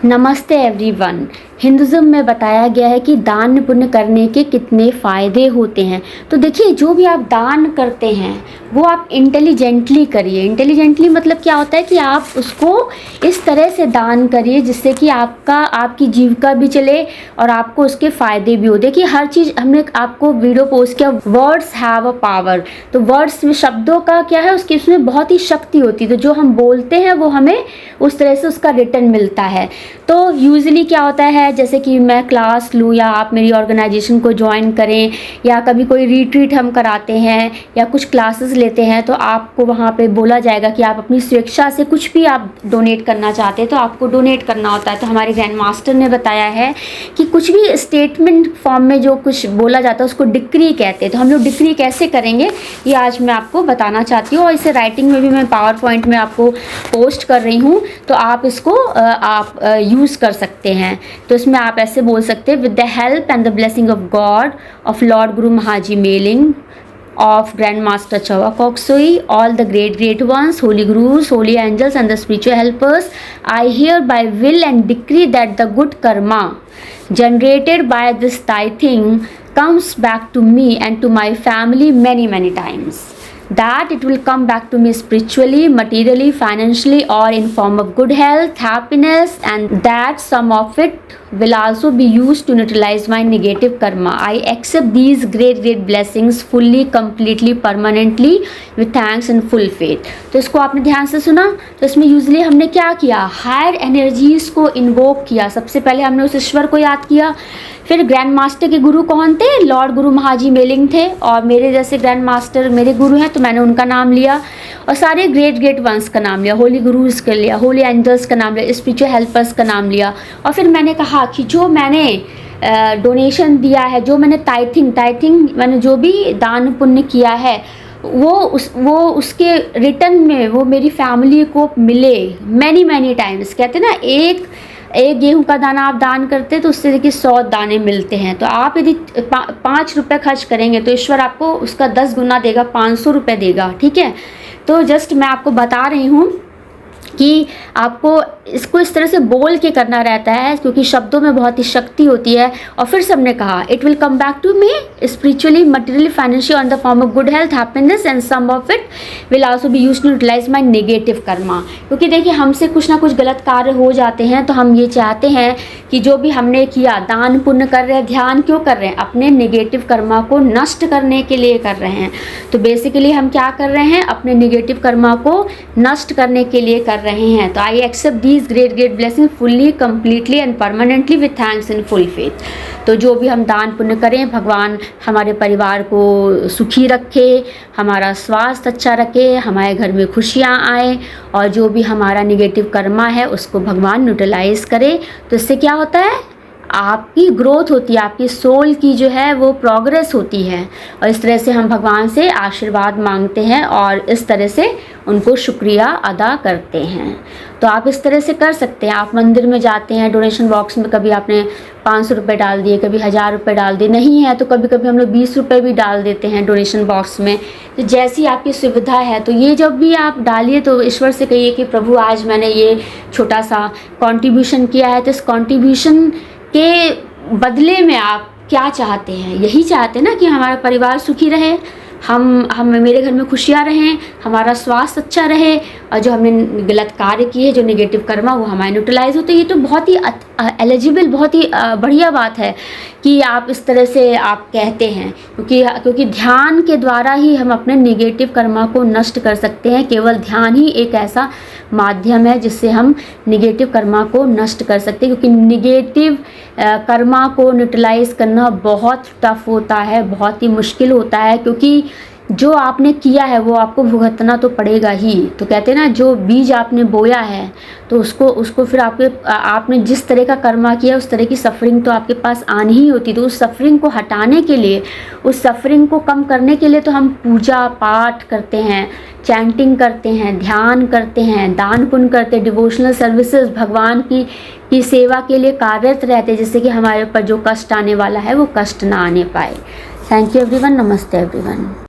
नमस्ते एवरीवन। हिंदुज़्म में बताया गया है कि दान पुण्य करने के कितने फ़ायदे होते हैं। तो देखिए, जो भी आप दान करते हैं वो आप इंटेलिजेंटली करिए। इंटेलिजेंटली मतलब क्या होता है कि आप उसको इस तरह से दान करिए जिससे कि आपकी जीविका भी चले और आपको उसके फ़ायदे भी हो। देखिए, हर चीज़ हमने आपको वीडियो पोस्ट किया, वर्ड्स हैव अ पावर। तो वर्ड्स में, शब्दों का क्या है, उसकी उसमें बहुत ही शक्ति होती है। तो जो हम बोलते हैं वो हमें उस तरह से उसका रिटर्न मिलता है। तो यूजुअली क्या होता है, जैसे कि मैं क्लास लूँ या आप मेरी ऑर्गेनाइजेशन को ज्वाइन करें या कभी कोई रिट्रीट हम कराते हैं या कुछ क्लासेस लेते हैं, तो आपको वहाँ पे बोला जाएगा कि आप अपनी स्वेच्छा से कुछ भी आप डोनेट करना चाहते हैं तो आपको डोनेट करना होता है। तो हमारे ग्रैंड मास्टर ने बताया है कि कुछ भी स्टेटमेंट फॉर्म में जो कुछ बोला जाता है उसको डिक्री कहते हैं। तो हम लोग डिक्री कैसे करेंगे ये आज मैं आपको बताना चाहती हूँ, और इसे राइटिंग में भी मैं पावर पॉइंट में आपको पोस्ट कर रही हूँ, तो आप इसको आप यूज़ कर सकते हैं। तो इसमें आप ऐसे बोल सकते हैं, with the help and the blessing of God, of Lord Guru Mahaji mailing, of Grandmaster Chowa Kok Sui, all the great ones, holy gurus, holy angels and the spiritual helpers, I hereby will and decree that the good karma generated by this tithing comes back to me and to my family many times. That it will come back to me spiritually, materially, financially, or in form of good health, happiness, and that some of it will also be used to neutralize my negative karma. I accept these great blessings fully, completely, permanently, with thanks and full faith. तो इसको आपने ध्यान से सुना। तो इसमें usually हमने क्या किया, हायर एनर्जीज को इन्वोक किया। सबसे पहले हमने उस ईश्वर को याद किया। फिर ग्रैंड मास्टर के गुरु कौन थे, लॉर्ड गुरु महाजी मेलिंग थे, और मेरे जैसे ग्रैंड मास्टर मेरे गुरु हैं तो मैंने उनका नाम लिया, और सारे ग्रेट वंस का नाम लिया, होली गुरुज का लिया, होली एंजल्स का नाम लिया, स्पिरिचुअल हेल्पर्स का नाम लिया। और फिर मैंने कहा कि जो मैंने डोनेशन दिया है, जो मैंने टाइथिंग मैंने जो भी दान पुण्य किया है वो उसके रिटर्न में वो मेरी फैमिली को मिले मैनी टाइम्स। कहते हैं ना, एक गेहूं का दाना आप दान करते हैं तो उससे देखिए 100 दाने मिलते हैं। तो आप यदि 5 रुपये खर्च करेंगे तो ईश्वर आपको उसका 10 गुना देगा, 500 रुपये देगा। ठीक है, तो जस्ट मैं आपको बता रही हूँ कि आपको इसको इस तरह से बोल के करना रहता है, क्योंकि शब्दों में बहुत ही शक्ति होती है। और फिर सबने कहा, it will come back to me spiritually, materially, financially, on the form of good health, happiness, and some of it will also be used to utilize my negative karma. क्योंकि देखिए, हमसे कुछ ना कुछ गलत कार्य हो जाते हैं, तो हम ये चाहते हैं कि जो भी हमने किया, दान पुण्य कर रहे हैं, ध्यान क्यों कर रहे हैं, अपने नेगेटिव कर्मा को नष्ट करने के लिए कर रहे हैं। तो बेसिकली हम क्या कर रहे हैं, अपने नेगेटिव कर्मा को नष्ट करने के लिए कर रहे हैं। तो I accept these great blessing fully, completely and permanently with thanks and full faith. तो जो भी हम दान पुण्य करें, भगवान हमारे परिवार को सुखी रखे, हमारा स्वास्थ्य अच्छा रखे, हमारे घर में खुशियाँ आए, और जो भी हमारा निगेटिव कर्मा है उसको भगवान न्यूट्रलाइज करे। तो इससे क्या होता है, आपकी ग्रोथ होती है, आपकी सोल की जो है वो प्रोग्रेस होती है। और इस तरह से हम भगवान से आशीर्वाद मांगते हैं और इस तरह से उनको शुक्रिया अदा करते हैं। तो आप इस तरह से कर सकते हैं। आप मंदिर में जाते हैं, डोनेशन बॉक्स में कभी आपने 500 रुपये डाल दिए, कभी 1000 रुपये डाल दिए, नहीं है तो कभी कभी हम लोग 20 रुपये भी डाल देते हैं डोनेशन बॉक्स में। तो जैसी आपकी सुविधा है, तो ये जब भी आप डालिए तो ईश्वर से कहिए कि प्रभु आज मैंने ये छोटा सा कॉन्ट्रीब्यूशन किया है, तो इस कॉन्ट्रीब्यूशन के बदले में आप क्या चाहते हैं, यही चाहते हैं ना कि हमारा परिवार सुखी रहे, हम मेरे घर में खुशियाँ रहें, हमारा स्वास्थ्य अच्छा रहे, और जो हमने गलत कार्य किए, जो नेगेटिव कर्मा, वो हमारे न्यूट्रलाइज होते। ये तो बहुत ही एलिजिबल, बहुत ही बढ़िया बात है कि आप इस तरह से आप कहते हैं, क्योंकि ध्यान के द्वारा ही हम अपने नेगेटिव कर्मा को नष्ट कर सकते हैं। केवल ध्यान ही एक ऐसा माध्यम है जिससे हम नेगेटिव कर्मा को नष्ट कर सकते हैं, क्योंकि नेगेटिव कर्मा को न्यूट्रलाइज करना बहुत टफ होता है, बहुत ही मुश्किल होता है, क्योंकि जो आपने किया है वो आपको भुगतना तो पड़ेगा ही। तो कहते हैं ना, जो बीज आपने बोया है तो उसको फिर आपने जिस तरह का कर्मा किया उस तरह की सफरिंग तो आपके पास आनी ही होती। तो उस सफरिंग को हटाने के लिए, उस सफरिंग को कम करने के लिए तो हम पूजा पाठ करते हैं, चैंटिंग करते हैं, ध्यान करते हैं, दान पुण्य करते हैं, डिवोशनल सर्विसेज, भगवान की सेवा के लिए कार्यरत रहते हैं, जिससे कि हमारे ऊपर जो कष्ट आने वाला है वो कष्ट ना आने पाए। Thank you everyone. नमस्ते एवरीवन।